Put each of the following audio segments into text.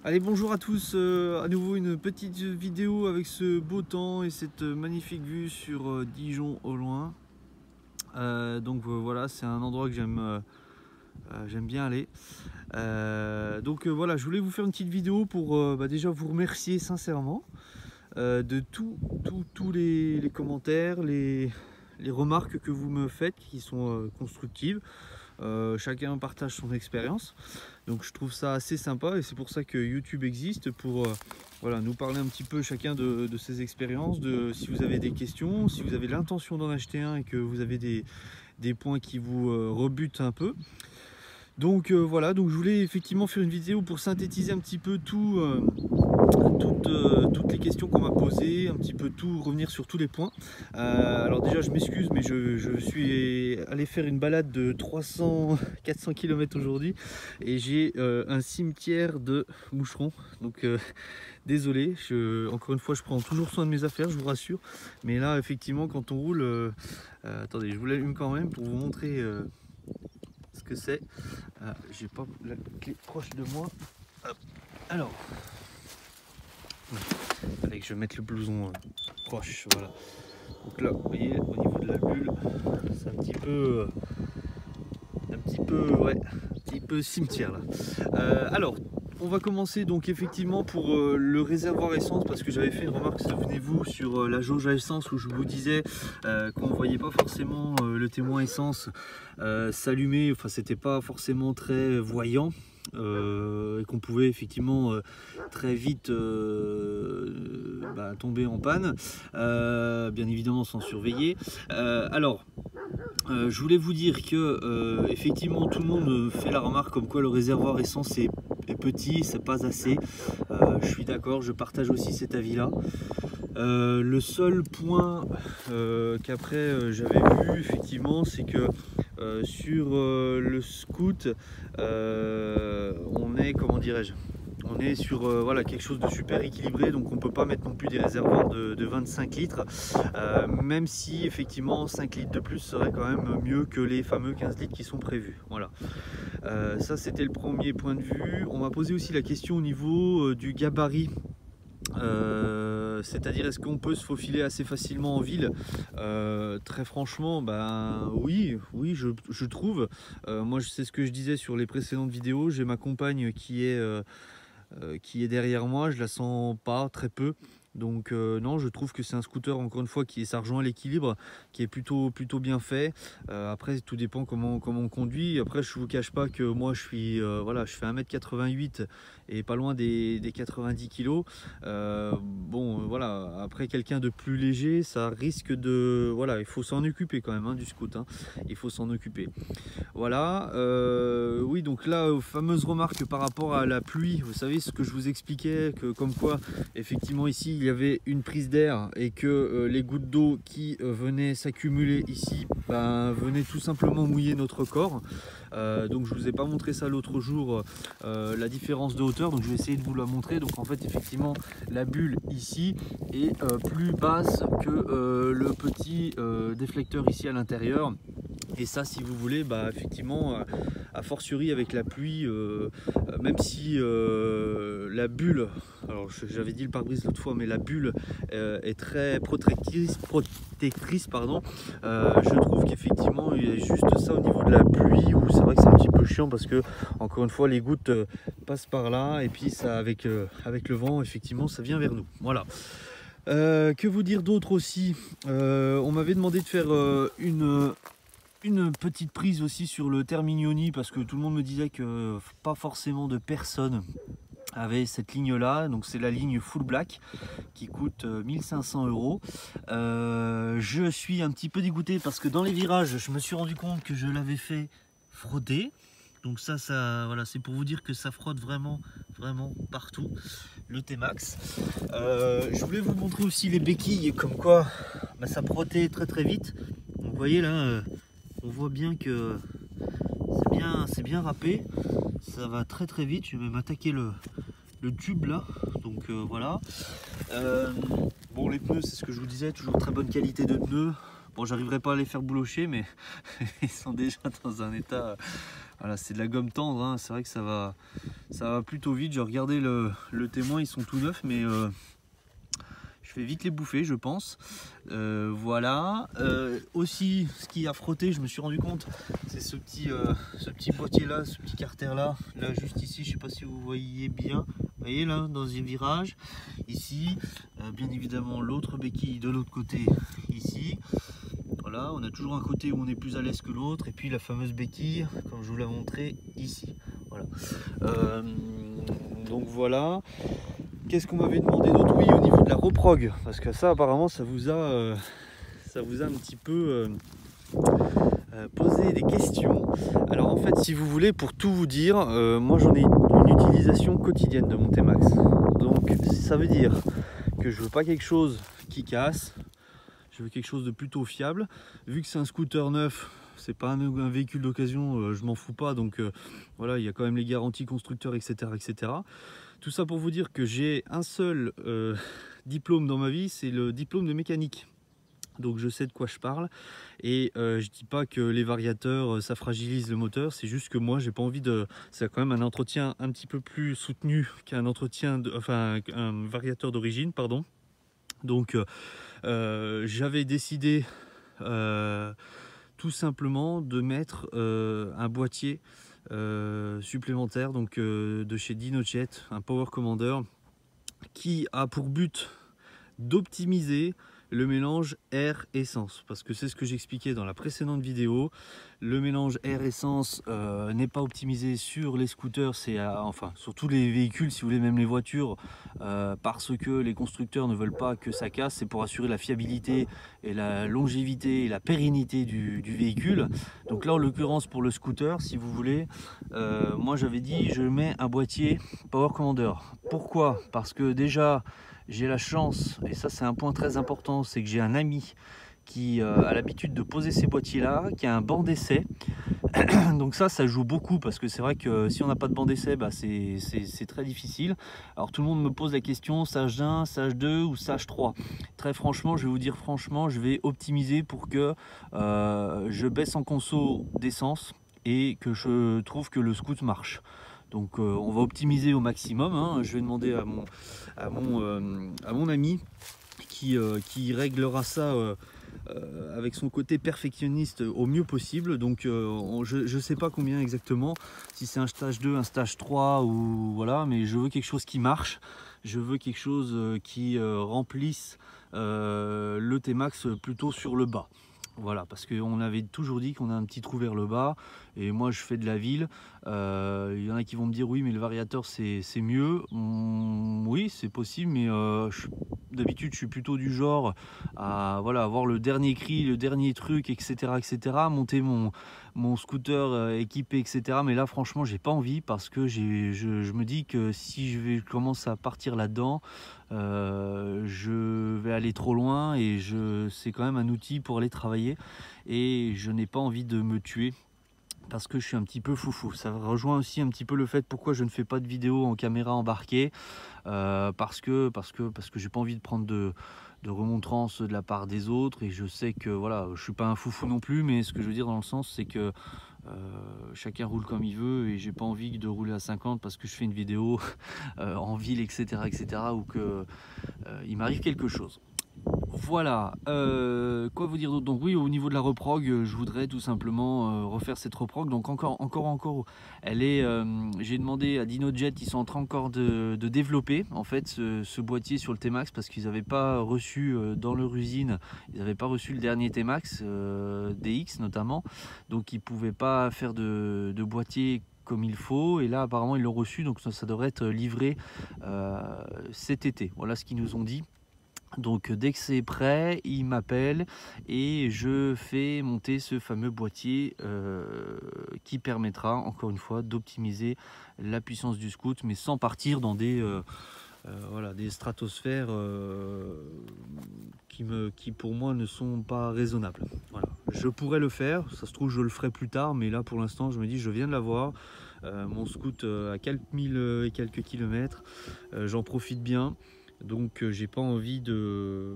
Allez, bonjour à tous, à nouveau une petite vidéo avec ce beau temps et cette magnifique vue sur Dijon au loin. Voilà, c'est un endroit que j'aime bien aller. Voilà, je voulais vous faire une petite vidéo pour déjà vous remercier sincèrement de tous les commentaires, les remarques que vous me faites qui sont constructives. Chacun partage son expérience, donc je trouve ça assez sympa et c'est pour ça que YouTube existe, pour voilà, nous parler un petit peu chacun de ses expériences, si vous avez des questions, si vous avez l'intention d'en acheter un et que vous avez des points qui vous rebutent un peu. Donc voilà, donc je voulais effectivement faire une vidéo pour synthétiser un petit peu toutes les questions qu'on m'a posées, un petit peu tout, revenir sur tous les points. Alors déjà je m'excuse, mais je suis allé faire une balade de 300-400 km aujourd'hui et j'ai un cimetière de moucherons, donc désolé, encore une fois je prends toujours soin de mes affaires, je vous rassure, mais là effectivement quand on roule, attendez, je vous l'allume quand même pour vous montrer ce que c'est. J'ai pas la clé proche de moi. Hop. Alors, il fallait que je mette le blouson proche, voilà. Donc là, vous voyez, au niveau de la bulle, c'est un petit peu ouais, un petit peu cimetière là. Alors, on va commencer donc effectivement pour le réservoir essence, parce que j'avais fait une remarque, souvenez-vous, sur la jauge à essence où je vous disais qu'on ne voyait pas forcément le témoin essence s'allumer, enfin c'était pas forcément très voyant. Et qu'on pouvait effectivement très vite tomber en panne, bien évidemment sans surveiller. Je voulais vous dire que effectivement tout le monde fait la remarque comme quoi le réservoir essence est petit, c'est pas assez. Je suis d'accord, je partage aussi cet avis là. Le seul point qu'après j'avais vu effectivement, c'est que sur le Scoot on est, comment dirais-je, on est sur voilà, quelque chose de super équilibré, donc on ne peut pas mettre non plus des réservoirs de 25 litres, même si effectivement 5 litres de plus serait quand même mieux que les fameux 15 litres qui sont prévus. Voilà. Ça c'était le premier point de vue. On m'a posé aussi la question au niveau du gabarit. C'est-à-dire, est-ce qu'on peut se faufiler assez facilement en ville? Très franchement, oui, je trouve. Moi, c'est ce que je disais sur les précédentes vidéos. J'ai ma compagne qui est derrière moi, je la sens pas, très peu. Donc non, je trouve que c'est un scooter, encore une fois, ça rejoint l'équilibre, qui est plutôt bien fait. Après, tout dépend comment on conduit. Après, je vous cache pas que moi, voilà, je fais 1m88 et pas loin des 90 kg. Voilà, après, quelqu'un de plus léger, ça risque de... Voilà, il faut s'en occuper quand même, hein, du scoot, hein. Il faut s'en occuper. Voilà, oui, donc là, aux fameuses remarques par rapport à la pluie, vous savez ce que je vous expliquais, que comme quoi effectivement ici il y avait une prise d'air et que les gouttes d'eau qui venaient s'accumuler ici venaient tout simplement mouiller notre corps. Donc je vous ai pas montré ça l'autre jour, la différence de hauteur, donc je vais essayer de vous la montrer. Donc en fait effectivement la bulle ici est plus basse que le petit déflecteur ici à l'intérieur. Et ça, si vous voulez, effectivement, a fortiori avec la pluie, même si la bulle, alors j'avais dit le pare-brise l'autre fois, mais la bulle est très protectrice, pardon. Je trouve qu'effectivement il y a juste ça au niveau de la pluie, où c'est vrai que c'est un petit peu chiant parce que, encore une fois, les gouttes passent par là et puis ça, avec le vent, effectivement, ça vient vers nous. Voilà. Que vous dire d'autre aussi? On m'avait demandé de faire une petite prise aussi sur le Terminioni, parce que tout le monde me disait que pas forcément de personnes avaient cette ligne là. Donc c'est la ligne full black qui coûte 1500 €. Je suis un petit peu dégoûté parce que dans les virages je me suis rendu compte que je l'avais fait frotter. Donc ça voilà, c'est pour vous dire que ça frotte vraiment partout, le T-Max. Je voulais vous montrer aussi les béquilles, comme quoi ça frottait très vite. Donc vous voyez là, on voit bien que c'est bien râpé, ça va très vite. Je vais même attaquer le tube là, donc voilà. Bon, les pneus, c'est ce que je vous disais, toujours très bonne qualité de pneus. Bon, j'arriverai pas à les faire boulocher, mais ils sont déjà dans un état... Voilà, c'est de la gomme tendre, hein. C'est vrai que ça va plutôt vite. J'ai regardé le témoin, ils sont tout neufs, mais je vais vite les bouffer, je pense. Voilà. Aussi, ce qui a frotté, je me suis rendu compte, c'est ce petit boîtier là, ce petit carter là, juste ici. Je sais pas si vous voyez bien. Vous voyez là, dans un virage, ici. Bien évidemment, l'autre béquille de l'autre côté, ici. Voilà, on a toujours un côté où on est plus à l'aise que l'autre, et puis la fameuse béquille, comme je vous l'ai montré ici. Voilà. Donc voilà. Qu'est-ce qu'on m'avait demandé d'autre? Oui, au niveau de la reprog, parce que ça apparemment ça vous a un petit peu posé des questions. Alors en fait, si vous voulez, pour tout vous dire, moi j'en ai une utilisation quotidienne de mon T-Max. Donc ça veut dire que je veux pas quelque chose qui casse, je veux quelque chose de plutôt fiable. Vu que c'est un scooter neuf, c'est pas un véhicule d'occasion, je m'en fous pas, donc voilà, il y a quand même les garanties constructeurs, etc., etc. Tout ça pour vous dire que j'ai un seul diplôme dans ma vie, c'est le diplôme de mécanique. Donc je sais de quoi je parle, et je dis pas que les variateurs ça fragilise le moteur, c'est juste que moi j'ai pas envie de... C'est quand même un entretien un petit peu plus soutenu qu'un entretien, enfin un variateur d'origine, pardon. Donc j'avais décidé tout simplement de mettre un boîtier supplémentaire, donc de chez Dinojet, un Power Commander qui a pour but d'optimiser le mélange air-essence, parce que c'est ce que j'expliquais dans la précédente vidéo. Le mélange air-essence n'est pas optimisé sur les scooters, enfin sur tous les véhicules, si vous voulez, même les voitures, parce que les constructeurs ne veulent pas que ça casse. C'est pour assurer la fiabilité et la longévité et la pérennité du véhicule. Donc là, en l'occurrence, pour le scooter, si vous voulez, moi j'avais dit je mets un boîtier Power Commander. Pourquoi? Parce que déjà j'ai la chance, et ça c'est un point très important, c'est que j'ai un ami qui a l'habitude de poser ces boîtiers là, qui a un banc d'essai. Donc ça joue beaucoup, parce que c'est vrai que si on n'a pas de banc d'essai, bah c'est très difficile. Alors tout le monde me pose la question, sage 1, sage 2 ou sage 3. Très franchement, je vais vous dire franchement, je vais optimiser pour que je baisse en conso d'essence et que je trouve que le scoot marche. Donc on va optimiser au maximum, hein. Je vais demander à mon ami qui réglera ça avec son côté perfectionniste au mieux possible. Donc je ne sais pas combien exactement, si c'est un stage 2, un stage 3 ou voilà, mais je veux quelque chose qui marche. Je veux quelque chose qui remplisse le T-Max plutôt sur le bas. Voilà, parce qu'on avait toujours dit qu'on a un petit trou vers le bas, et moi je fais de la ville. Il y en a qui vont me dire oui, mais le variateur c'est mieux. Oui, c'est possible, mais d'habitude je suis plutôt du genre à voilà, avoir le dernier cri, le dernier truc, etc., etc., monter mon scooter équipé, etc. Mais là franchement j'ai pas envie, parce que je me dis que si je commence à partir là-dedans, je vais aller trop loin, et c'est quand même un outil pour aller travailler, et je n'ai pas envie de me tuer parce que je suis un petit peu foufou. Ça rejoint aussi un petit peu le fait pourquoi je ne fais pas de vidéo en caméra embarquée, parce que j'ai pas envie de prendre de remontrances de la part des autres, et je sais que voilà, je suis pas un foufou non plus, mais ce que je veux dire dans le sens, c'est que chacun roule comme il veut, et j'ai pas envie de rouler à 50 parce que je fais une vidéo en ville, etc., etc., ou que il m'arrive quelque chose. Voilà, quoi vous dire d'autre? Donc oui, au niveau de la reprog, je voudrais tout simplement refaire cette reprog. Donc encore, elle est, j'ai demandé à Dinojet, ils sont en train encore de développer en fait ce boîtier sur le T-Max, parce qu'ils n'avaient pas reçu dans leur usine, ils n'avaient pas reçu le dernier T-Max, DX notamment, donc ils pouvaient pas faire de boîtier comme il faut, et là apparemment ils l'ont reçu, donc ça devrait être livré cet été. Voilà ce qu'ils nous ont dit. Donc dès que c'est prêt, il m'appelle et je fais monter ce fameux boîtier qui permettra encore une fois d'optimiser la puissance du scoot, mais sans partir dans des voilà, des stratosphères qui pour moi ne sont pas raisonnables. Voilà. Je pourrais le faire, ça se trouve je le ferai plus tard, mais là pour l'instant je me dis je viens de l'avoir, mon scoot à quelques mille et quelques kilomètres, j'en profite bien. Donc j'ai pas envie de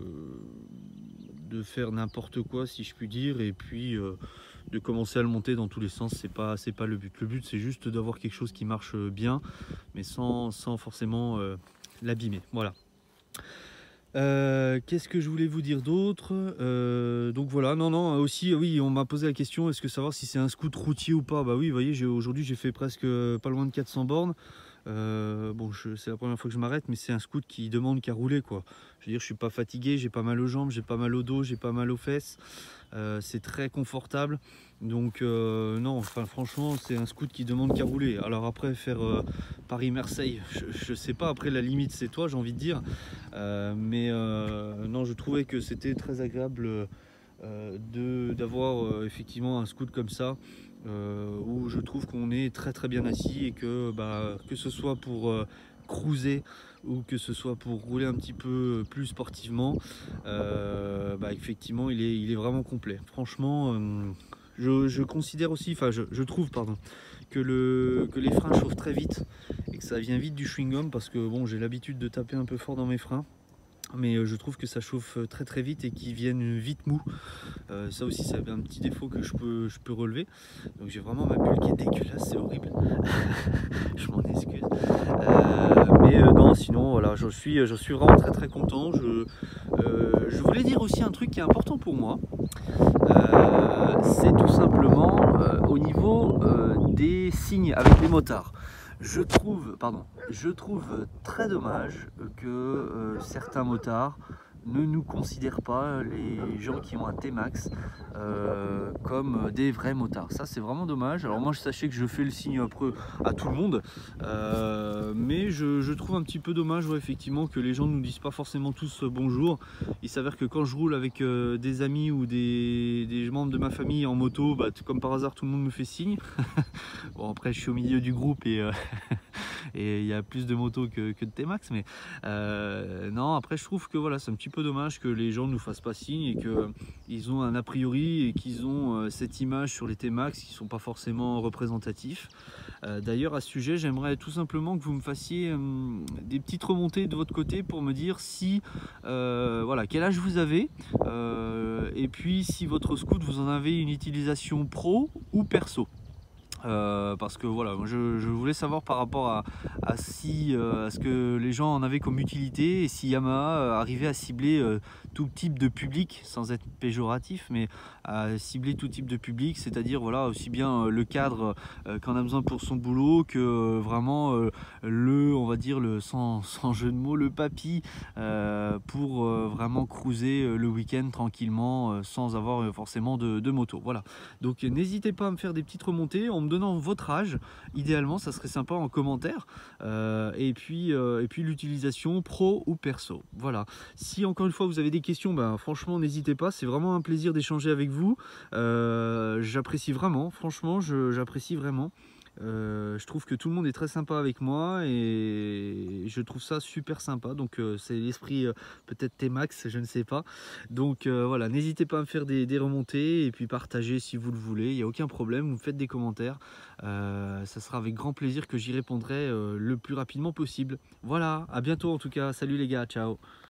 faire n'importe quoi, si je puis dire, et puis de commencer à le monter dans tous les sens. C'est pas le but. Le but, c'est juste d'avoir quelque chose qui marche bien, mais sans forcément l'abîmer. Voilà. Qu'est-ce que je voulais vous dire d'autre? Donc voilà, non, aussi, oui, on m'a posé la question, est-ce que savoir si c'est un scoot routier ou pas? Bah oui, vous voyez, aujourd'hui j'ai fait presque pas loin de 400 bornes. Bon, c'est la première fois que je m'arrête, mais c'est un scoot qui demande qu'à rouler, quoi. Je veux dire, je suis pas fatigué, j'ai pas mal aux jambes, j'ai pas mal au dos, j'ai pas mal aux fesses. C'est très confortable. Donc non, enfin franchement, c'est un scoot qui demande qu'à rouler. Alors après, faire Paris-Marseille, je sais pas. Après, la limite, c'est toi, j'ai envie de dire. Mais non, je trouvais que c'était très agréable d'avoir effectivement un scoot comme ça. Où je trouve qu'on est très très bien assis et que ce soit pour cruiser ou que ce soit pour rouler un petit peu plus sportivement, effectivement il est vraiment complet. Franchement, je considère aussi, enfin je trouve pardon, que les freins chauffent très vite et que ça vient vite du chewing-gum, parce que bon, j'ai l'habitude de taper un peu fort dans mes freins. Mais je trouve que ça chauffe très très vite et qu'ils viennent vite mous. Ça aussi, c'est un petit défaut que je peux relever. Donc j'ai vraiment ma bulle qui est dégueulasse, c'est horrible. Je m'en excuse. Mais non, sinon voilà, je suis vraiment très très content. Je voulais dire aussi un truc qui est important pour moi. C'est tout simplement au niveau des signes avec les motards. Je trouve très dommage que certains motards ne nous considèrent pas, les gens qui ont un T-Max, comme des vrais motards. Ça, c'est vraiment dommage. Alors moi, sachez que je fais le signe après à tout le monde, mais je trouve un petit peu dommage, ouais, effectivement, que les gens ne nous disent pas forcément tous bonjour. Il s'avère que quand je roule avec des amis ou des membres de ma famille en moto, comme par hasard, tout le monde me fait signe. Bon, après, je suis au milieu du groupe et et il y a plus de motos que de T-Max, mais non, après je trouve que voilà, c'est un petit peu dommage que les gens ne nous fassent pas signe et qu'ils ont un a priori et qu'ils ont cette image sur les T-Max qui ne sont pas forcément représentatifs. D'ailleurs, à ce sujet, j'aimerais tout simplement que vous me fassiez des petites remontées de votre côté pour me dire si voilà, quel âge vous avez, et puis si votre scoot, vous en avez une utilisation pro ou perso. Parce que voilà, je voulais savoir par rapport à ce que les gens en avaient comme utilité, et si Yamaha arrivait à cibler tout type de public, sans être péjoratif, mais à cibler tout type de public, c'est-à-dire voilà, aussi bien le cadre qu'on a besoin pour son boulot que vraiment on va dire sans jeu de mots, le papy, pour vraiment cruiser le week-end tranquillement, sans avoir forcément de moto. Voilà, donc n'hésitez pas à me faire des petites remontées en me donnant votre âge, idéalement ça serait sympa, en commentaire, et puis l'utilisation pro ou perso. Voilà, si encore une fois vous avez des questions, franchement n'hésitez pas, c'est vraiment un plaisir d'échanger avec vous. J'apprécie vraiment, franchement j'apprécie vraiment. Je trouve que tout le monde est très sympa avec moi et je trouve ça super sympa. Donc c'est l'esprit peut-être T-Max, je ne sais pas. Donc voilà, n'hésitez pas à me faire des remontées et puis partagez si vous le voulez, il n'y a aucun problème, vous me faites des commentaires. Ça sera avec grand plaisir que j'y répondrai le plus rapidement possible. Voilà, à bientôt en tout cas, salut les gars, ciao.